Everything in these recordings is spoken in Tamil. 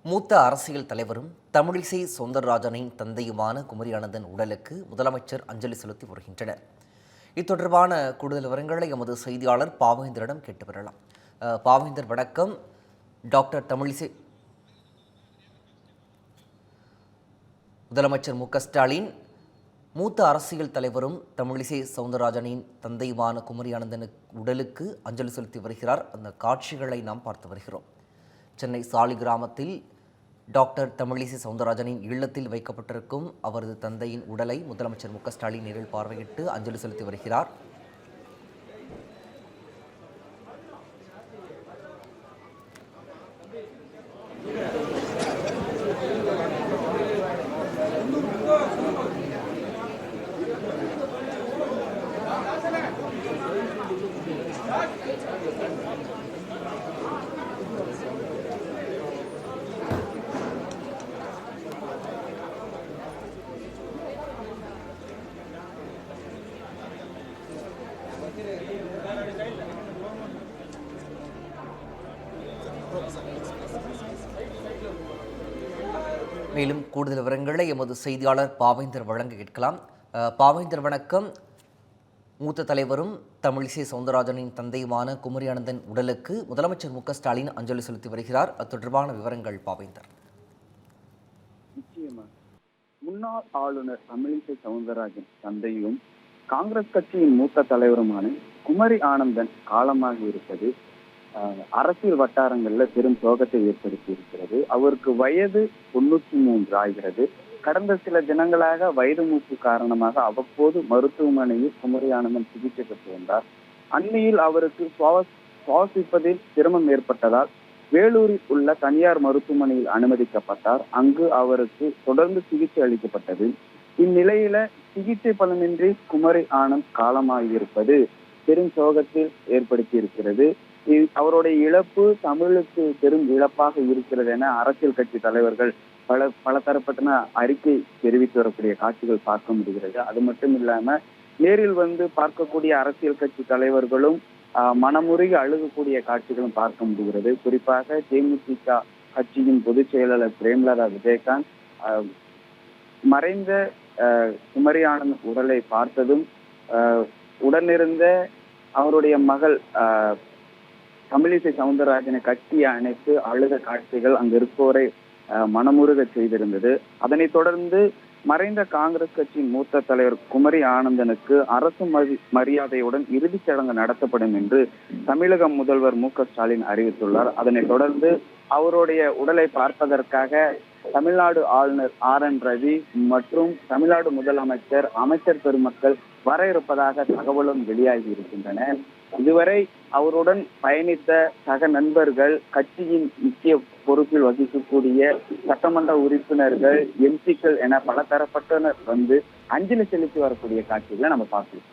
மூத்த அரசியல் தலைவரும் தமிழிசை சௌந்தரராஜனின் தந்தையுமான குமரி ஆனந்தன் உடலுக்கு முதலமைச்சர் அஞ்சலி செலுத்தி வருகின்றனர். இது கூடுதல் விவரங்களை எமது செய்தியாளர் பாவேந்தரிடம் கேட்டு பெறலாம். பாவேந்தர் வணக்கம். டாக்டர் தமிழிசை முதலமைச்சர் மு.க.ஸ்டாலின் மூத்த அரசியல் தலைவரும் தமிழிசை சௌந்தரராஜனின் தந்தையுமான குமரி ஆனந்தன் உடலுக்கு அஞ்சலி செலுத்தி வருகிறார். அந்த காட்சிகளை நாம் பார்த்து வருகிறோம். சென்னை சாலிகிராமத்தில் டாக்டர் தமிழிசை சௌந்தரராஜனின் இல்லத்தில் வைக்கப்பட்டிருக்கும் அவரது தந்தையின் உடலை முதலமைச்சர் மு.க.ஸ்டாலின் நேரில் பார்வையிட்டு அஞ்சலி செலுத்தி வருகிறார். மேலும் கூடுதல் விவரங்களை எமது செய்தியாளர் பாவேந்தர் வழங்க கேட்கலாம். பாவேந்தர் வணக்கம். மூத்த தலைவரும் தமிழிசை சௌந்தரராஜனின் தந்தையுமான குமரி ஆனந்தன் உடலுக்கு முதலமைச்சர் மு.க.ஸ்டாலின் அஞ்சலி செலுத்தி வருகிறார். அது தொடர்பான விவரங்கள் பாவேந்தர். நிச்சயமா முன்னாள் ஆளுநர் தமிழிசை சௌந்தரராஜன் தந்தையும் காங்கிரஸ் கட்சியின் மூத்த தலைவருமான குமரி ஆனந்தன் காலமாக இருப்பது அரசியல் வட்டாரங்கள்ல பெரும் சோகத்தை ஏற்படுத்தி இருக்கிறது. அவருக்கு வயது 93 ஆகிறது. கடந்த சில தினங்களாக வயது மூப்பு காரணமாக அவ்வப்போது மருத்துவமனையில் குமரி ஆனந்தன் சிகிச்சை பெற்று வந்தார். அண்மையில் அவருக்கு சுவாசிப்பதில் சிரமம் ஏற்பட்டதால் வேலூரில் உள்ள தனியார் மருத்துவமனையில் அனுமதிக்கப்பட்டார். அங்கு அவருக்கு தொடர்ந்து சிகிச்சை அளிக்கப்பட்டது. இந்நிலையில சிகிச்சை பலனின்றி குமரி ஆனந்த் காலமாகியிருப்பது பெரும் சோகத்தில் ஏற்படுத்தி இருக்கிறது. அவருடைய இழப்பு தமிழுக்கு பெரும் இழப்பாக இருக்கிறது என அரசியல் கட்சி தலைவர்கள் பல தரப்பட்ட அறிக்கை தெரிவித்து வரக்கூடிய காட்சிகள் பார்க்க முடிகிறது. அது மட்டும் இல்லாம நேரில் வந்து பார்க்கக்கூடிய அரசியல் கட்சி தலைவர்களும் மனமுருகி அழுகக்கூடிய காட்சிகளும் பார்க்க முடிகிறது. குறிப்பாக தேமுதிக கட்சியின் பொதுச் செயலாளர் பிரேமலதா விஜயகாந்த் மறைந்த குமரி ஆனந்த் உடலை பார்த்ததும் உடனிருந்த அவருடைய மகள் தமிழிசை சௌந்தரராஜனை கட்டிய அணைத்து அழுத காட்சிகள் அங்கு இருப்போரை மனமுருக செய்திருந்தது. அதனைத் தொடர்ந்து மறைந்த காங்கிரஸ் கட்சியின் மூத்த தலைவர் குமரி ஆனந்தனுக்கு அரசு மரியாதையுடன் இறுதிச் சடங்கு நடத்தப்படும் என்று தமிழக முதல்வர் மு.க.ஸ்டாலின் அறிவித்துள்ளார். அதனைத் தொடர்ந்து அவருடைய உடலை பார்ப்பதற்காக தமிழ்நாடு ஆளுநர் ஆர்.என். ரவி மற்றும் தமிழ்நாடு முதலமைச்சர் அமைச்சர் பெருமக்கள் வர இருப்பதாக தகவலும் வெளியாகி இருக்கின்றன. இதுவரை அவருடன் பயணித்த சக நண்பர்கள், கட்சியின் முக்கிய பொறுப்பில் வகிக்கக்கூடிய சட்டமன்ற உறுப்பினர்கள், எம்பிக்கள் என பல தரப்பட்டனர் வந்து அஞ்சலி செலுத்தி வரக்கூடிய காட்சிகளை நம்ம பார்க்கலாம்.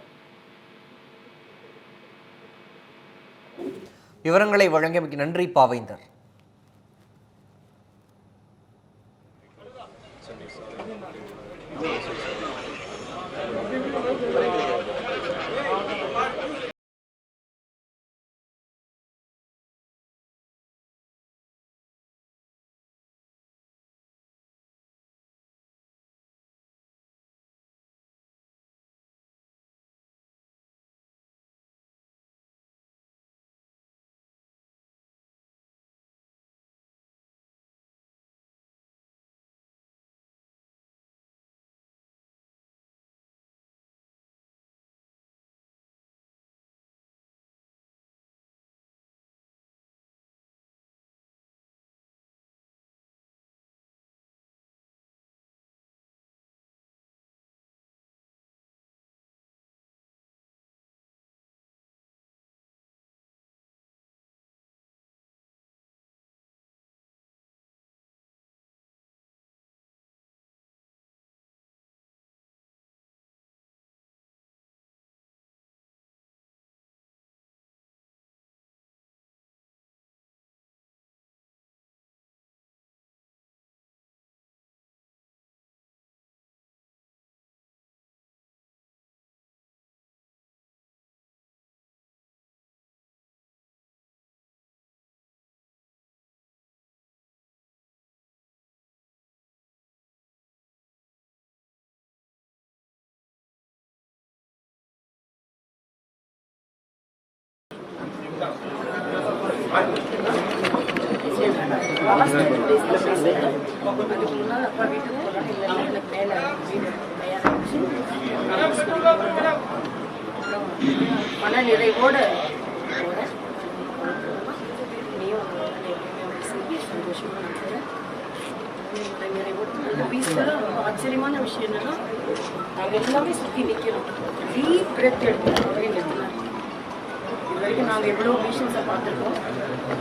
விவரங்களை வழங்கியமைக்கு நன்றி பாவேந்தர். டேஸில் பேசுகிறேன். அதுக்கு முன்னால் அப்பா வீட்டுக்கு போகலாம், இல்லைன்னா எனக்கு மேலே வீடு தயாராகிடுச்சு. அப்புறம் மன நிறைவோடு போகிறேன். நீயும் சந்தோஷமாக இருக்கிறேன். நிறைவோடு நல்ல பீஸ்ஃபுல்லாக. ரொம்ப ஆச்சரியமான விஷயம் என்னன்னா, நாங்கள் எல்லாமே சுற்றி நிற்கிறோம். டீப் பிரெத் எடுத்து ஒரே நிறுத்தினார். இது வரைக்கும் நாங்கள் எவ்வளோ பேஷன்ஸை பார்த்துருக்கோம்.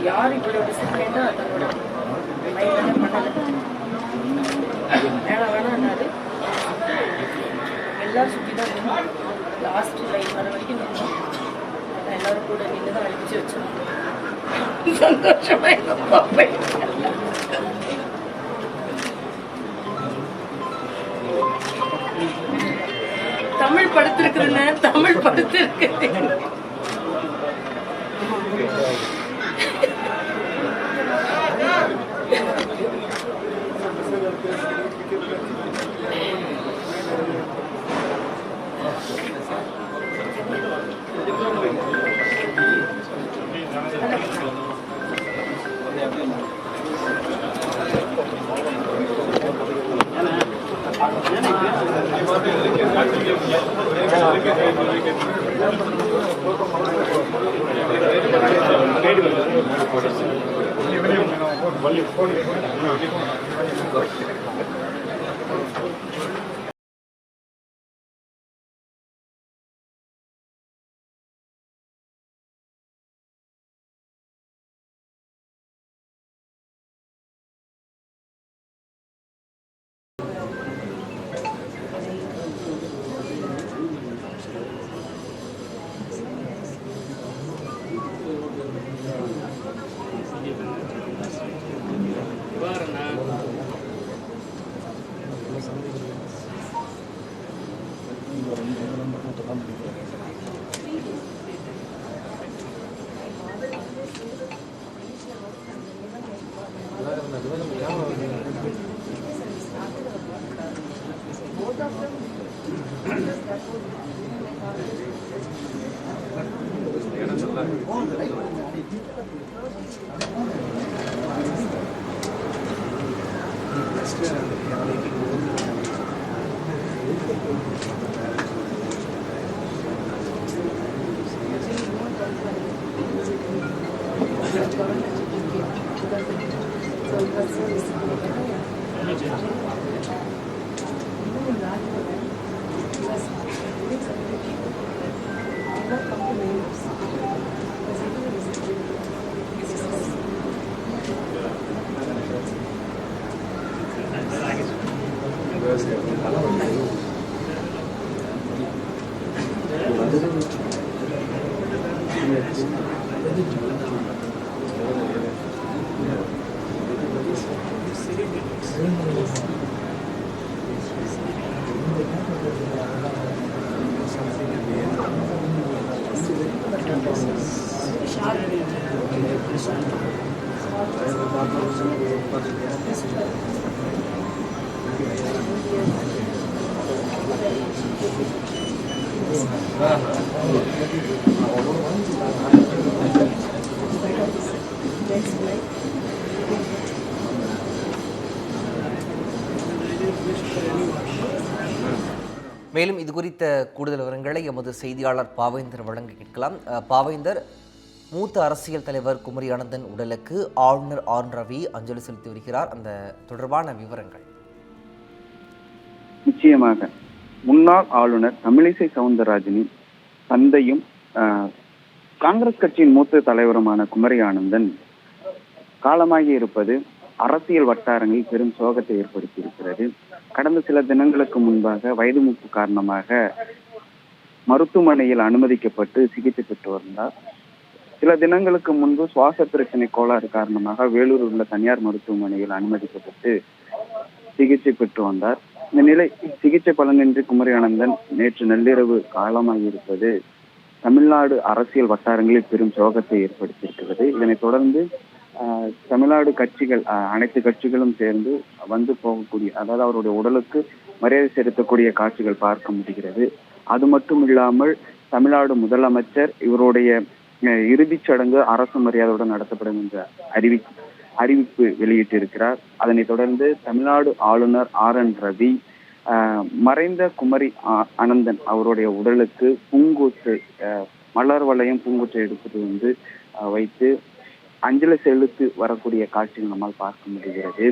யாரும் இவ்வளோ டிசிப்ளினாக தன்னோட மைண்டில் பண்ணலை. வேணான்னாரு. எல்லாரும் சுற்றி தான் நின்றோம். லாஸ்ட் லைன் வர வரைக்கும் நின்றோம். எல்லாரும் கூட நின்று தான் அழிச்சு வச்சோம். சந்தோஷமாக எங்கள் அப்பா தமிழ் படுத்திருக்குதுன்னு தமிழ் படுத்திருக்குது. மேலும் இது குறித்த கூடுதல் விவரங்களை எமது செய்தியாளர் பாவேந்தர் வழங்க கேட்கலாம். பாவேந்தர், மூத்த அரசியல் தலைவர் குமரி ஆனந்தன் உடலுக்கு ஆளுநர் ஆர் ரவி அஞ்சலி செலுத்தி வருகிறார். அந்த தொடர்பான விவரங்கள். நிச்சயமாக முன்னாள் ஆளுநர் தமிழிசை சவுந்தரராஜனின் தந்தையும் காங்கிரஸ் கட்சியின் மூத்த தலைவருமான குமரி ஆனந்தன் காலமாகி இருப்பது அரசியல் வட்டாரங்களில் பெரும் சோகத்தை ஏற்படுத்தி இருக்கிறது. கடந்த சில தினங்களுக்கு முன்பாக வயது மூப்பு காரணமாக மருத்துவமனையில் அனுமதிக்கப்பட்டு சிகிச்சை பெற்று வந்தார். சில தினங்களுக்கு முன்பு சுவாச பிரச்சனை கோளாறு காரணமாக வேலூரில் உள்ள தனியார் மருத்துவமனையில் அனுமதிக்கப்பட்டு சிகிச்சை பெற்று வந்தார். இந்த நிலை சிகிச்சை பலனின்றி குமரி ஆனந்தன் நேற்று நள்ளிரவு காலமாகி இருப்பது தமிழ்நாடு அரசியல் வட்டாரங்களில் பெரும் சோகத்தை ஏற்படுத்தியிருக்கிறது. இதனைத் தொடர்ந்து தமிழ்நாடு கட்சிகள் அனைத்து கட்சிகளும் சேர்ந்து வந்து போகக்கூடிய, அதாவது அவருடைய உடலுக்கு மரியாதை செலுத்தக்கூடிய காட்சிகள் பார்க்க முடிகிறது. அது மட்டும் இல்லாமல் தமிழ்நாடு முதலமைச்சர் இவருடைய இறுதிச் சடங்கு அரசு மரியாதையுடன் நடத்தப்படும் என்று அறிவிப்பு வெளியிட்டிருக்கிறார். அதனைத் தொடர்ந்து தமிழ்நாடு ஆளுநர் RN ரவி மறைந்த குமரி அனந்தன் அவருடைய உடலுக்கு பூங்கொத்து மலர் வளையம் பூங்கொற்றை எடுத்துட்டு வந்து வைத்து அஞ்சலி செலுத்தி வரக்கூடிய காட்சிகள் நம்மால் பார்க்க முடிகிறது.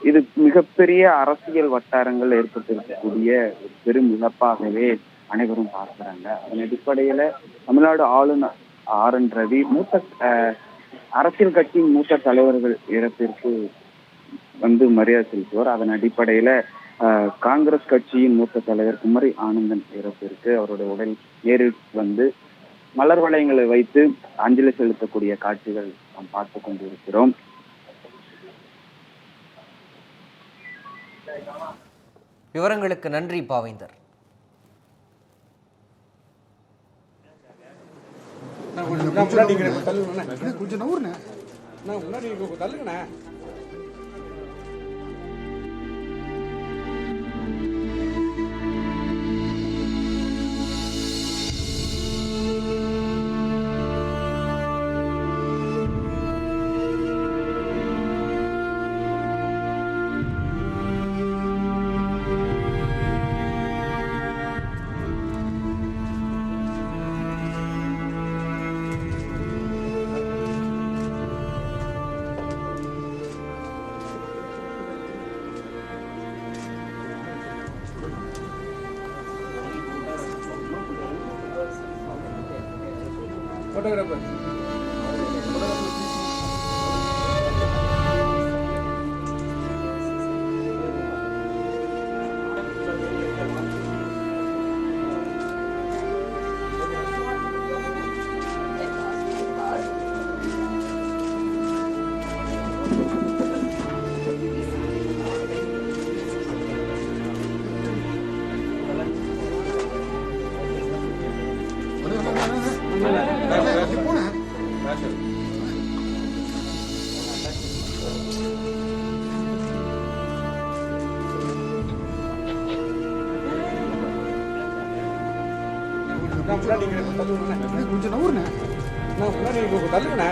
இது மிகப்பெரிய அரசியல் வட்டாரங்கள் ஏற்பட்டிருக்கக்கூடிய ஒரு பெரும் இழப்பாகவே அனைவரும் பார்க்கிறாங்க. அதன் அடிப்படையில தமிழ்நாடு ஆளுநர் RN ரவி அரசியல் கட்சியின் மூத்த தலைவர்கள் இறப்பிற்கு வந்து மரியாதை செலுத்துவார். அதன் அடிப்படையில காங்கிரஸ் கட்சியின் மூத்த தலைவர் குமரி ஆனந்தன் இறப்பிற்கு அவருடைய உடல் நேரில் வந்து மலர் வளையங்களை வைத்து அஞ்சலி செலுத்தக்கூடிய காட்சிகள் நாம் பார்த்து கொண்டிருக்கிறோம். விவரங்களுக்கு நன்றி பாவேந்தர். கொஞ்சம் நவுறுண்ணே, முன்னாடி தள்ளுங்கண்ணே. ஃபோட்டோகிராஃபர் கொஞ்சம் நவுறுண்ணே, முன்னாடி தள்ளுங்கண்ணே.